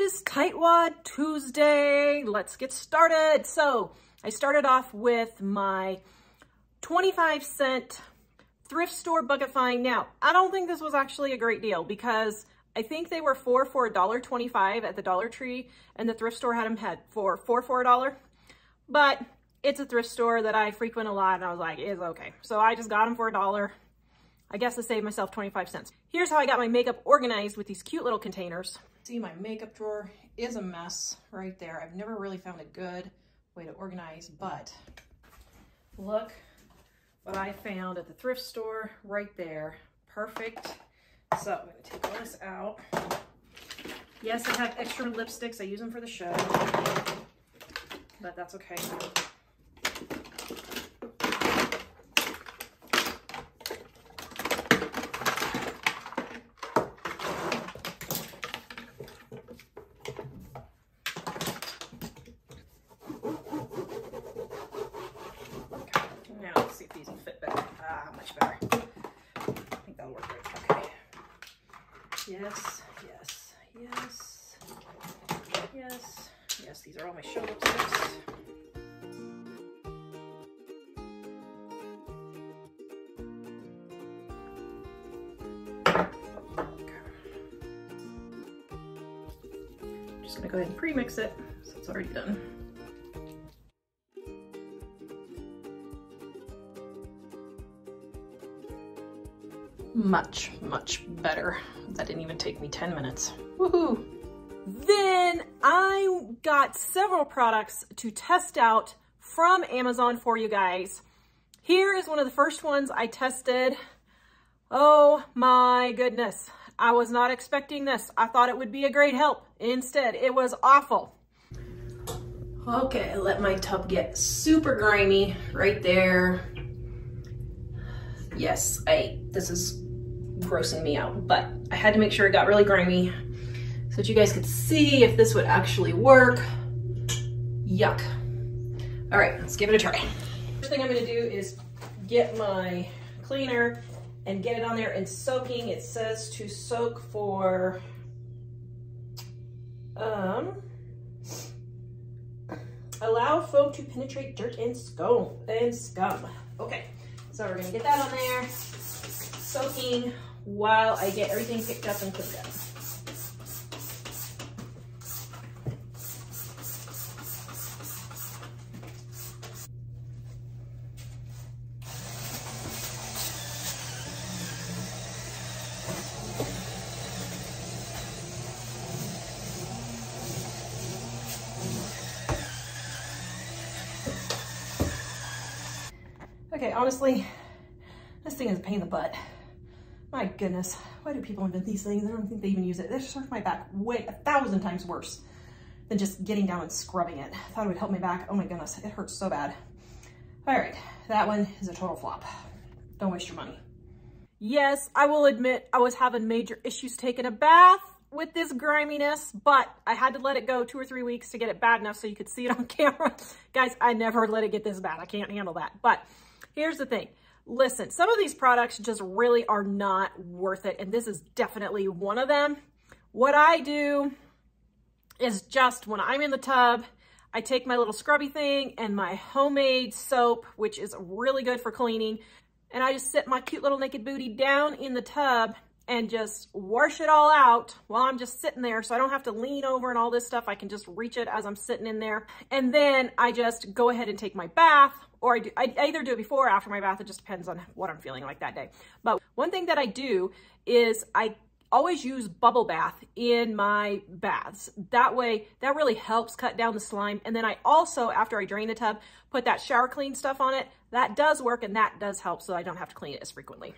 is Tightwad Tuesday. Let's get started. So I started off with my 25-cent thrift store bucket find. Now, I don't think this was actually a great deal because I think they were four for $1.25 at the Dollar Tree, and the thrift store had them for $4. But it's a thrift store that I frequent a lot, and I was like, it's okay. So I just got them for $1. I guess I saved myself 25 cents. Here's how I got my makeup organized with these cute little containers. See, my makeup drawer is a mess right there. I've never really found a good way to organize, but look what I found at the thrift store right there. Perfect. So I'm gonna take all this out. Yes, I have extra lipsticks. I use them for the show, but that's okay. Yes, yes, yes, yes, yes, these are all my show lipsticks. Okay. I'm just gonna go ahead and pre-mix it so it's already done. Much, much better. That didn't even take me 10 minutes. Woohoo! Then I got several products to test out from Amazon for you guys. Here is one of the first ones I tested. Oh my goodness. I was not expecting this. I thought it would be a great help. Instead, it was awful. Okay, let my tub get super grimy right there. Yes, this is grossing me out, but I had to make sure it got really grimy so that you guys could see if this would actually work. Yuck. All right, let's give it a try. First thing I'm gonna do is get my cleaner and get it on there and soaking. It says to soak for, allow foam to penetrate dirt and scum. Okay, so we're gonna get that on there, soaking while I get everything picked up and cleaned up. Okay, honestly, this thing is a pain in the butt. My goodness, why do people invent these things? I don't think they even use it. This hurts my back way 1,000 times worse than just getting down and scrubbing it. I thought it would help my back. Oh my goodness, it hurts so bad. All right, that one is a total flop. Don't waste your money. Yes, I will admit I was having major issues taking a bath with this griminess, but I had to let it go 2 or 3 weeks to get it bad enough so you could see it on camera. Guys, I never let it get this bad. I can't handle that. But here's the thing. Listen, some of these products just really are not worth it, and this is definitely one of them. What I do is just when I'm in the tub, I take my little scrubby thing and my homemade soap, which is really good for cleaning, and I just sit my cute little naked booty down in the tub and just wash it all out while I'm just sitting there, so I don't have to lean over and all this stuff. I can just reach it as I'm sitting in there. And then I just go ahead and take my bath, or I either do it before or after my bath. It just depends on what I'm feeling like that day. But one thing that I do is I always use bubble bath in my baths. That way, that really helps cut down the slime. And then I also, after I drain the tub, put that shower clean stuff on it. That does work, and that does help, so I don't have to clean it as frequently.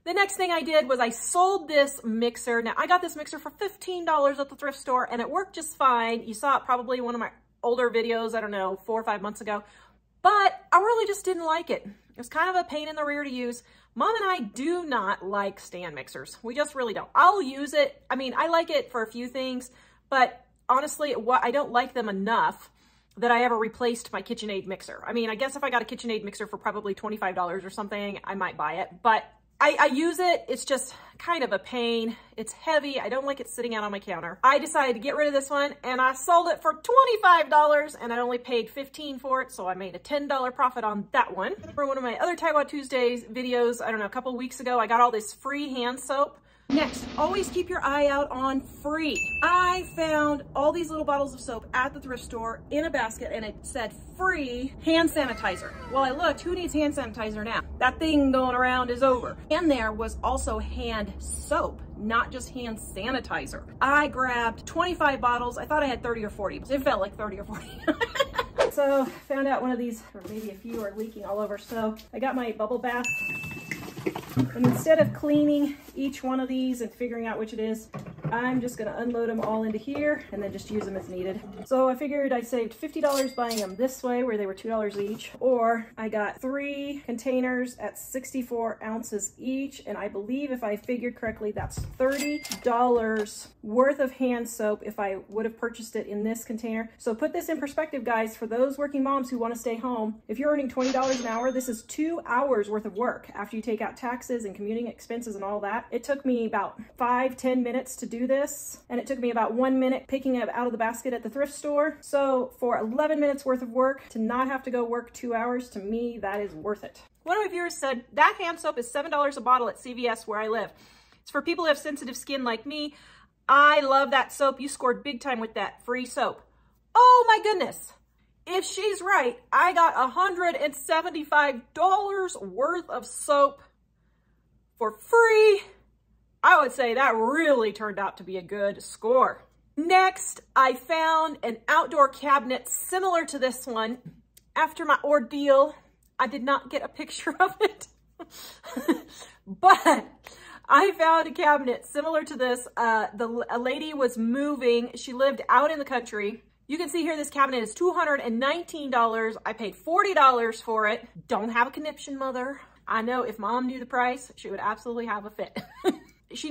The next thing I did was I sold this mixer. Now, I got this mixer for $15 at the thrift store, and it worked just fine. You saw it probably in one of my older videos, I don't know, 4 or 5 months ago. But I really just didn't like it. It was kind of a pain in the rear to use. Mom and I do not like stand mixers. We just really don't. I'll use it. I mean, I like it for a few things, but honestly, I don't like them enough that I ever replaced my KitchenAid mixer. I mean, I guess if I got a KitchenAid mixer for probably $25 or something, I might buy it, but I use it. It's just kind of a pain. It's heavy. I don't like it sitting out on my counter. I decided to get rid of this one and I sold it for $25 and I only paid $15 for it. So I made a $10 profit on that one. For one of my other Tightwad Tuesdays videos, I don't know, a couple weeks ago, I got all this free hand soap. Next, always keep your eye out on free. I found all these little bottles of soap at the thrift store in a basket and it said free hand sanitizer. Well, I looked, who needs hand sanitizer now? That thing going around is over. And there was also hand soap, not just hand sanitizer. I grabbed 25 bottles. I thought I had 30 or 40. It felt like 30 or 40. So found out one of these, or maybe a few are leaking all over. So I got my bubble bath. And instead of cleaning each one of these and figuring out which it is, I'm just gonna unload them all into here and then just use them as needed. So I figured I saved $50 buying them this way where they were $2 each, or I got 3 containers at 64 ounces each. And I believe if I figured correctly, that's $30 worth of hand soap if I would have purchased it in this container. So put this in perspective, guys, for those working moms who wanna stay home. If you're earning $20 an hour, this is 2 hours worth of work after you take out taxes and commuting expenses and all that. It took me about 5-10 minutes to do this, and it took me about 1 minute picking it out of the basket at the thrift store. So for 11 minutes worth of work to not have to go work 2 hours, to me, that is worth it. One of my viewers said that hand soap is $7 a bottle at CVS where I live. It's for people who have sensitive skin like me. I love that soap. You scored big time with that free soap. Oh my goodness. If she's right, I got $175 worth of soap for free. I would say that really turned out to be a good score. Next, I found an outdoor cabinet similar to this one. After my ordeal, I did not get a picture of it, but I found a cabinet similar to this. A lady was moving. She lived out in the country. You can see here this cabinet is $219. I paid $40 for it. Don't have a conniption, mother. I know if mom knew the price, she would absolutely have a fit.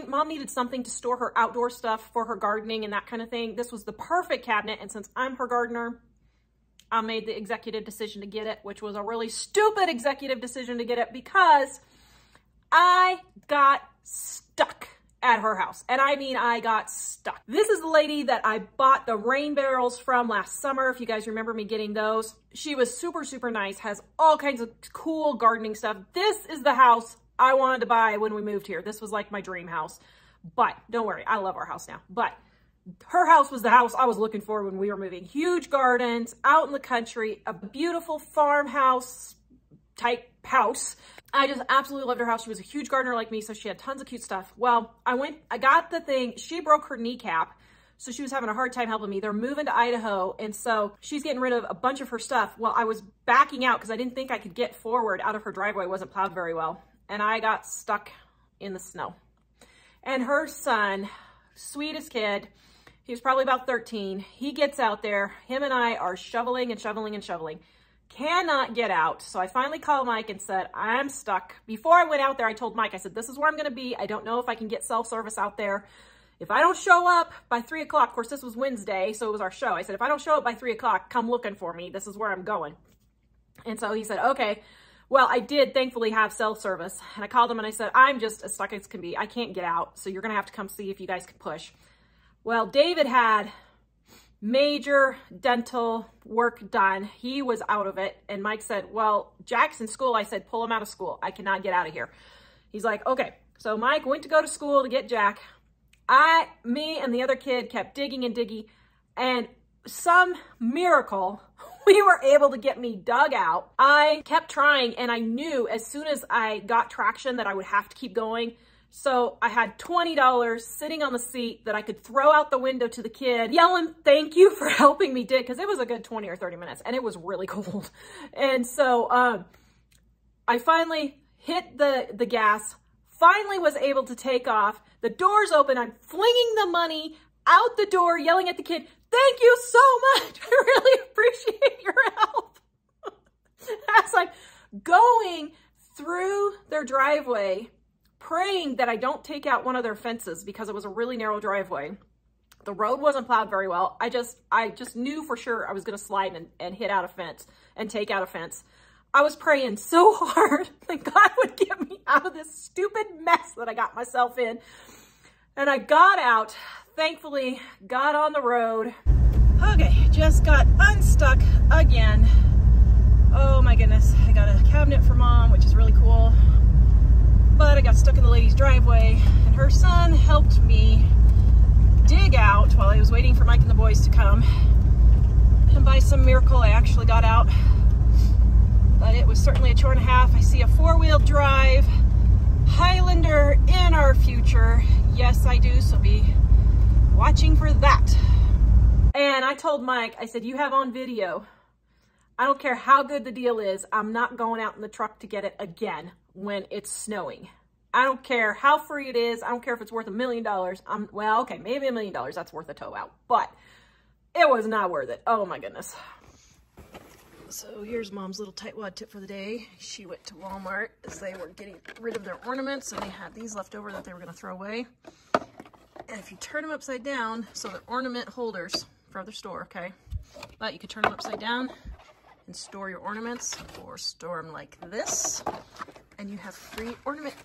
Mom needed something to store her outdoor stuff for her gardening and that kind of thing. This was the perfect cabinet. And since I'm her gardener, I made the executive decision to get it, which was a really stupid executive decision to get it because I got stuck at her house. And I mean, I got stuck. This is the lady that I bought the rain barrels from last summer. If you guys remember me getting those. She was super, super nice, has all kinds of cool gardening stuff. This is the house I wanted to buy when we moved here. This was like my dream house. But don't worry, I love our house now. But her house was the house I was looking for when we were moving. Huge gardens, out in the country, a beautiful farmhouse type house. I just absolutely loved her house. She was a huge gardener like me, so she had tons of cute stuff. Well, I got the thing. She broke her kneecap, so she was having a hard time helping me. They're moving to Idaho, and so she's getting rid of a bunch of her stuff. Well, I was backing out because I didn't think I could get forward out of her driveway. It wasn't plowed very well, and I got stuck in the snow. And her son, sweetest kid, he was probably about 13. He gets out there. Him and I are shoveling and shoveling and shoveling. Cannot get out. So I finally called Mike and said, I'm stuck. Before I went out there, I told Mike, I said, this is where I'm going to be. I don't know if I can get self-service out there. If I don't show up by 3 o'clock, of course, this was Wednesday, so it was our show. I said, if I don't show up by 3 o'clock, come looking for me. This is where I'm going. And so he said, okay. Well, I did thankfully have self-service. And I called him and I said, I'm just as stuck as can be. I can't get out. So you're going to have to come see if you guys can push. Well, David had major dental work done. He was out of it. And Mike said, well, Jack's in school. I said, pull him out of school. I cannot get out of here. He's like, okay. So Mike went to go to school to get Jack. Me and the other kid kept digging and digging. And some miracle, we were able to get me dug out. I kept trying and I knew as soon as I got traction that I would have to keep going. So I had $20 sitting on the seat that I could throw out the window to the kid, yelling, thank you for helping me dig, because it was a good 20 or 30 minutes and it was really cold. And so I finally hit the gas, finally was able to take off. The door's open. I'm flinging the money out the door, yelling at the kid, thank you so much. I really appreciate your help. As I'm going through their driveway, praying that I don't take out one of their fences because it was a really narrow driveway. The road wasn't plowed very well. I just knew for sure I was going to slide and hit out a fence and take out a fence. I was praying so hard that God would get me out of this stupid mess that I got myself in. And I got out, thankfully got on the road. Okay, just got unstuck again. Oh my goodness, I got a cabinet for Mom, which is really cool. But I got stuck in the lady's driveway, and her son helped me dig out while I was waiting for Mike and the boys to come. And by some miracle, I actually got out. But it was certainly a chore and a half. I see a 4-wheel drive Highlander in our future. Yes, I do, so be watching for that. And I told Mike, I said, you have on video. I don't care how good the deal is. I'm not going out in the truck to get it again when it's snowing. I don't care how free it is. I don't care if it's worth $1 million. Well, okay, maybe $1 million. That's worth a tow out, but it was not worth it. Oh my goodness. So here's Mom's little tightwad tip for the day. She went to Walmart as they were getting rid of their ornaments, and they had these left over that they were going to throw away. And if you turn them upside down, so they're ornament holders for their store, okay? But you could turn them upside down and store your ornaments, or store them like this, and you have free ornament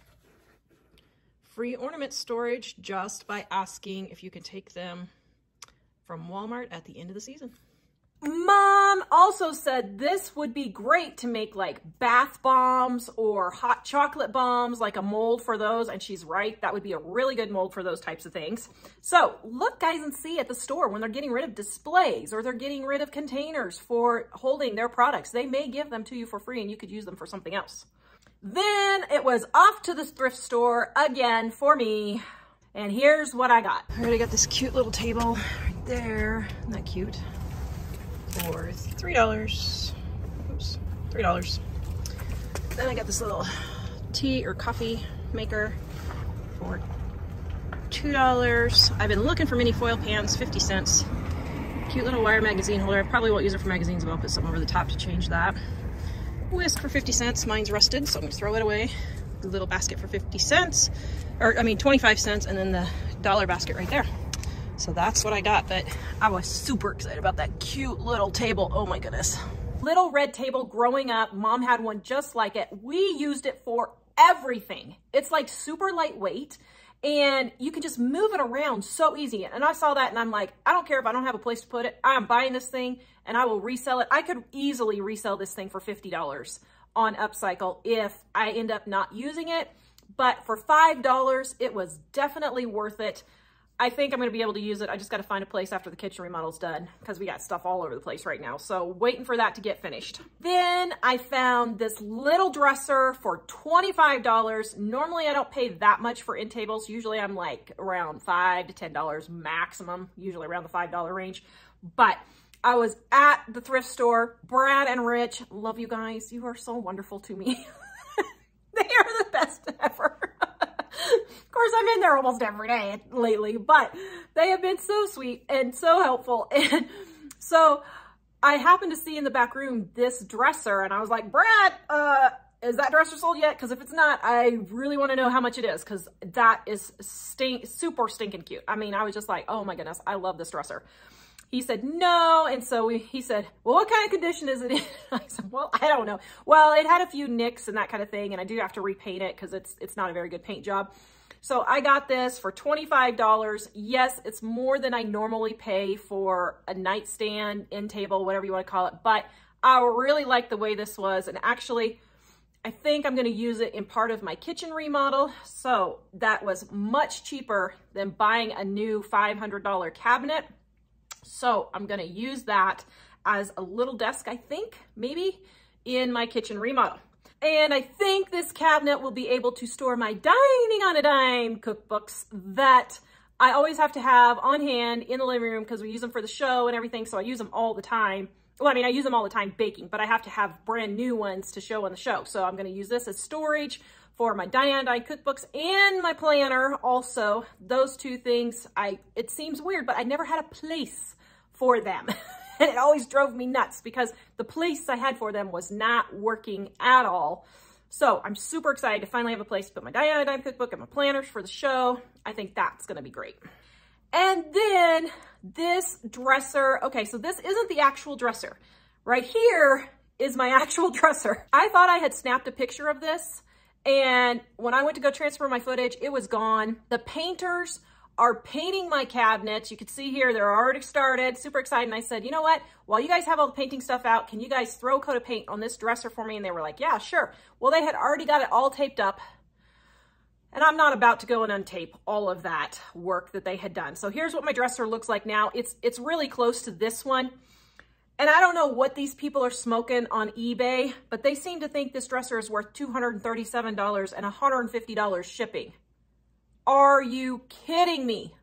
storage just by asking if you can take them from Walmart at the end of the season. Mom also said this would be great to make like bath bombs or hot chocolate bombs, like a mold for those. And she's right. That would be a really good mold for those types of things. So look, guys, and see at the store when they're getting rid of displays or they're getting rid of containers for holding their products. They may give them to you for free and you could use them for something else. Then it was off to the thrift store again for me. And here's what I got. I already got this cute little table right there. Isn't that cute? For $3. Oops, $3. Then I got this little tea or coffee maker for $2. I've been looking for mini foil pans, 50 cents. Cute little wire magazine holder. I probably won't use it for magazines, but I'll put something over the top to change that. Whisk for 50 cents. Mine's rusted, so I'm gonna throw it away. The little basket for 50 cents, or I mean 25 cents, and then the dollar basket right there. So that's what I got, but I was super excited about that cute little table. Oh my goodness. Little red table growing up. Mom had one just like it. We used it for everything. It's like super lightweight and you can just move it around so easy. And I saw that and I'm like, I don't care if I don't have a place to put it. I'm buying this thing and I will resell it. I could easily resell this thing for $50 on Upcycle if I end up not using it. But for $5, it was definitely worth it. I think I'm going to be able to use it. I just got to find a place after the kitchen remodel's done because we got stuff all over the place right now. So waiting for that to get finished. Then I found this little dresser for $25. Normally I don't pay that much for end tables. Usually I'm like around $5 to $10 maximum, usually around the $5 range. But I was at the thrift store. Brad and Rich, love you guys. You are so wonderful to me. They are the best ever. Of course, I'm in there almost every day lately, but they have been so sweet and so helpful. And so I happened to see in the back room this dresser and I was like, Brad, is that dresser sold yet? Because if it's not, I really want to know how much it is because that is super stinking cute. I mean, I was just like, oh my goodness, I love this dresser. He said, no. And so he said, well, what kind of condition is it in? I said, well, I don't know. Well, it had a few nicks and that kind of thing. And I do have to repaint it because it's not a very good paint job. So I got this for $25. Yes, it's more than I normally pay for a nightstand, end table, whatever you want to call it. But I really like the way this was. And actually, I think I'm going to use it in part of my kitchen remodel. So that was much cheaper than buying a new $500 cabinet. So I'm going to use that as a little desk, I think, maybe, in my kitchen remodel. And I think this cabinet will be able to store my Dining on a Dime cookbooks that I always have to have on hand in the living room because we use them for the show and everything. So I use them all the time. Well, I mean, I use them all the time baking, but I have to have brand new ones to show on the show. So I'm going to use this as storage for my Dining on a Dime cookbooks and my planner also. Those two things, it seems weird, but I never had a place for them. And it always drove me nuts because the place I had for them was not working at all. So I'm super excited to finally have a place to put my Dining on a Dime cookbook and my planners for the show. I think that's going to be great. And then this dresser. Okay, so this isn't the actual dresser. Right here is my actual dresser. I thought I had snapped a picture of this, and when I went to go transfer my footage, it was gone. The painters are painting my cabinets. You can see here, they're already started, super excited. And I said, you know what? While you guys have all the painting stuff out, can you guys throw a coat of paint on this dresser for me? And they were like, yeah, sure. Well, they had already got it all taped up, and I'm not about to go and untape all of that work that they had done. So here's what my dresser looks like now. It's really close to this one. And I don't know what these people are smoking on eBay, but they seem to think this dresser is worth $237 and $150 shipping. Are you kidding me?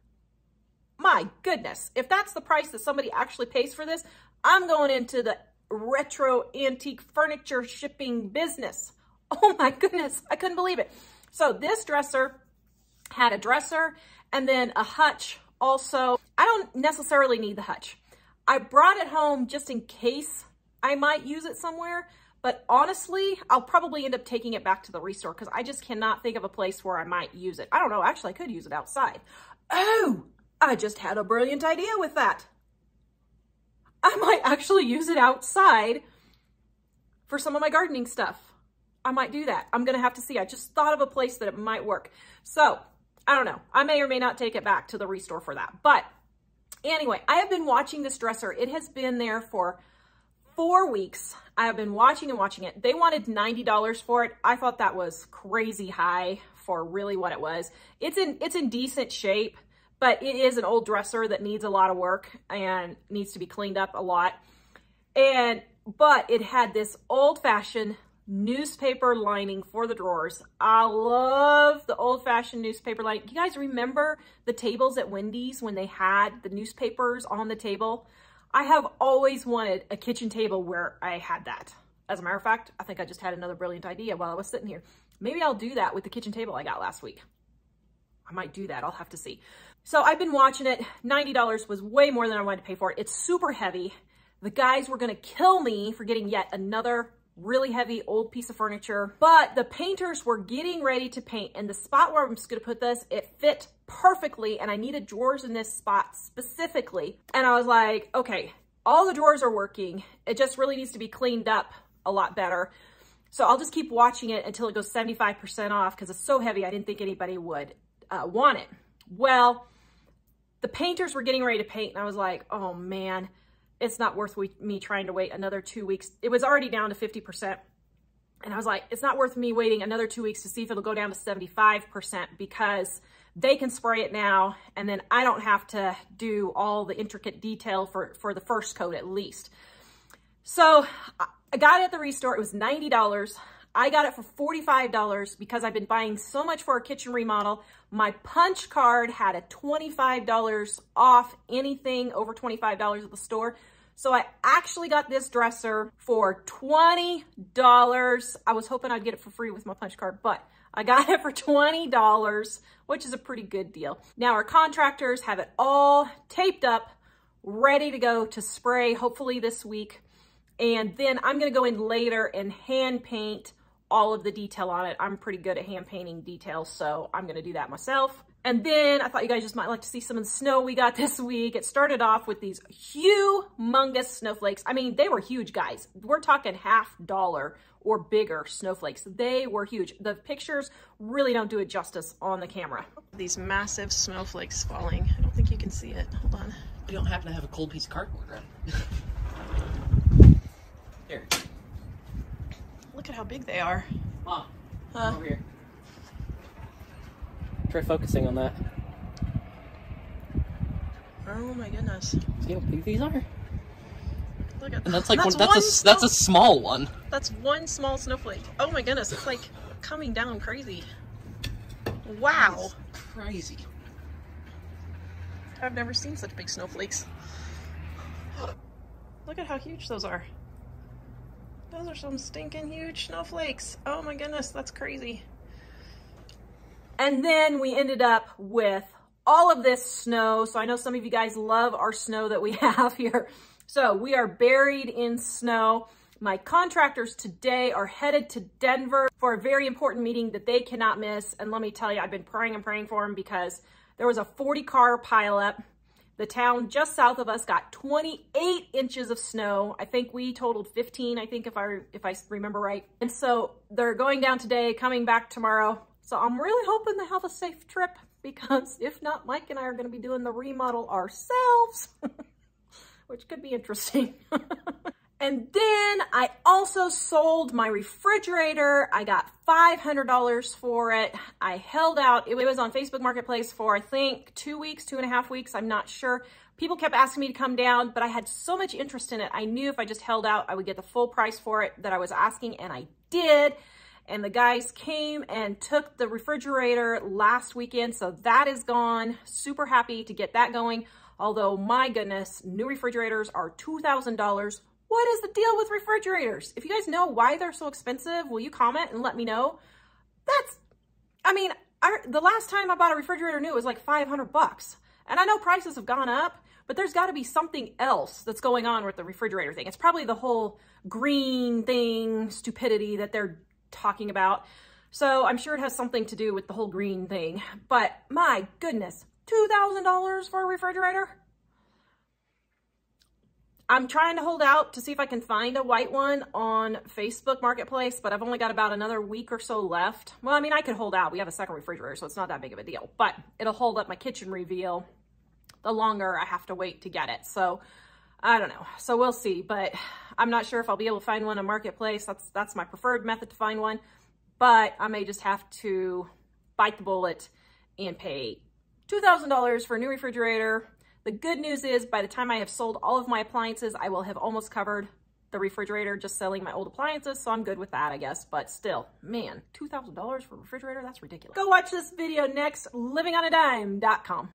My goodness. If that's the price that somebody actually pays for this, I'm going into the retro antique furniture shipping business. Oh my goodness. I couldn't believe it. So this dresser had a dresser and then a hutch also. I don't necessarily need the hutch. I brought it home just in case I might use it somewhere. But honestly, I'll probably end up taking it back to the restore because I just cannot think of a place where I might use it. I don't know. Actually, I could use it outside. Oh, I just had a brilliant idea with that. I might actually use it outside for some of my gardening stuff. I might do that. I'm going to have to see. I just thought of a place that it might work. So, I don't know. I may or may not take it back to the restore for that. But anyway, I have been watching this dresser. It has been there for 4 weeks. I have been watching and watching it. They wanted $90 for it. I thought that was crazy high for really what it was. It's in decent shape, but it is an old dresser that needs a lot of work and needs to be cleaned up a lot. But it had this old-fashioned newspaper lining for the drawers. I love the old-fashioned newspaper lining. You guys remember the tables at Wendy's when they had the newspapers on the table? I have always wanted a kitchen table where I had that. As a matter of fact, I think I just had another brilliant idea while I was sitting here. Maybe I'll do that with the kitchen table I got last week. I might do that. I'll have to see. So I've been watching it. $90 was way more than I wanted to pay for it. It's super heavy. The guys were going to kill me for getting yet another really heavy old piece of furniture, but the painters were getting ready to paint, and the spot where I'm just going to put this, it fit perfectly, and I needed drawers in this spot specifically. And I was like, okay, all the drawers are working. It just really needs to be cleaned up a lot better. So I'll just keep watching it until it goes 75% off because it's so heavy. I didn't think anybody would want it. Well, the painters were getting ready to paint, and I was like, oh man, it's not worth me trying to wait another 2 weeks. It was already down to 50%. And I was like, it's not worth me waiting another 2 weeks to see if it'll go down to 75% because they can spray it now. And then I don't have to do all the intricate detail for the first coat at least. So I got it at the restore. It was $90. I got it for $45 because I've been buying so much for a kitchen remodel. My punch card had a $25 off anything over $25 at the store. So I actually got this dresser for $20. I was hoping I'd get it for free with my punch card, but I got it for $20, which is a pretty good deal. Now our contractors have it all taped up, ready to go to spray, hopefully this week. And then I'm gonna go in later and hand paint all of the detail on it. I'm pretty good at hand painting details, so I'm gonna do that myself. And then I thought you guys just might like to see some of the snow we got this week. It started off with these humongous snowflakes. I mean, they were huge, guys. We're talking $50 or bigger snowflakes. They were huge. The pictures really don't do it justice on the camera. These massive snowflakes falling. I don't think you can see it. Hold on. You don't happen to have a cold piece of cardboard, right? Here. Look at how big they are. Mom, over here. Try focusing on that. Oh my goodness. See how big these are? Look at and that's like that's that's a small one. That's one small snowflake. Oh my goodness, it's like coming down crazy. Wow. Crazy. I've never seen such big snowflakes. Look at how huge those are. Those are some stinking huge snowflakes. Oh my goodness, that's crazy. And then we ended up with all of this snow. So I know some of you guys love our snow that we have here. So we are buried in snow. My contractors today are headed to Denver for a very important meeting that they cannot miss. And let me tell you, I've been praying and praying for them because there was a 40-car pileup. The town just south of us got 28 inches of snow. I think we totaled 15, I think if I remember right. And so they're going down today, coming back tomorrow. So I'm really hoping they have a safe trip, because if not, Mike and I are going to be doing the remodel ourselves, which could be interesting. And then I also sold my refrigerator. I got $500 for it. I held out. It was on Facebook Marketplace for, I think, 2 weeks, 2.5 weeks. I'm not sure. People kept asking me to come down, but I had so much interest in it. I knew if I just held out, I would get the full price for it that I was asking, and I did. And the guys came and took the refrigerator last weekend, so that is gone. Super happy to get that going. Although, my goodness, new refrigerators are $2,000. What is the deal with refrigerators? If you guys know why they're so expensive, will you comment and let me know? The last time I bought a refrigerator new, it was like 500 bucks. And I know prices have gone up, but there's got to be something else that's going on with the refrigerator thing. It's probably the whole green thing, stupidity that they're talking about. So I'm sure it has something to do with the whole green thing. But my goodness, $2,000 for a refrigerator? I'm trying to hold out to see if I can find a white one on Facebook Marketplace, but I've only got about another week or so left. Well, I mean, I could hold out. We have a second refrigerator, so it's not that big of a deal, but it'll hold up my kitchen reveal the longer I have to wait to get it. So I don't know. So we'll see, but I'm not sure if I'll be able to find one on Marketplace. That's my preferred method to find one, but I may just have to bite the bullet and pay $2,000 for a new refrigerator. The good news is, by the time I have sold all of my appliances, I will have almost covered the refrigerator just selling my old appliances, so I'm good with that, I guess. But still, man, $2,000 for a refrigerator? That's ridiculous. Go watch this video next, livingonadime.com.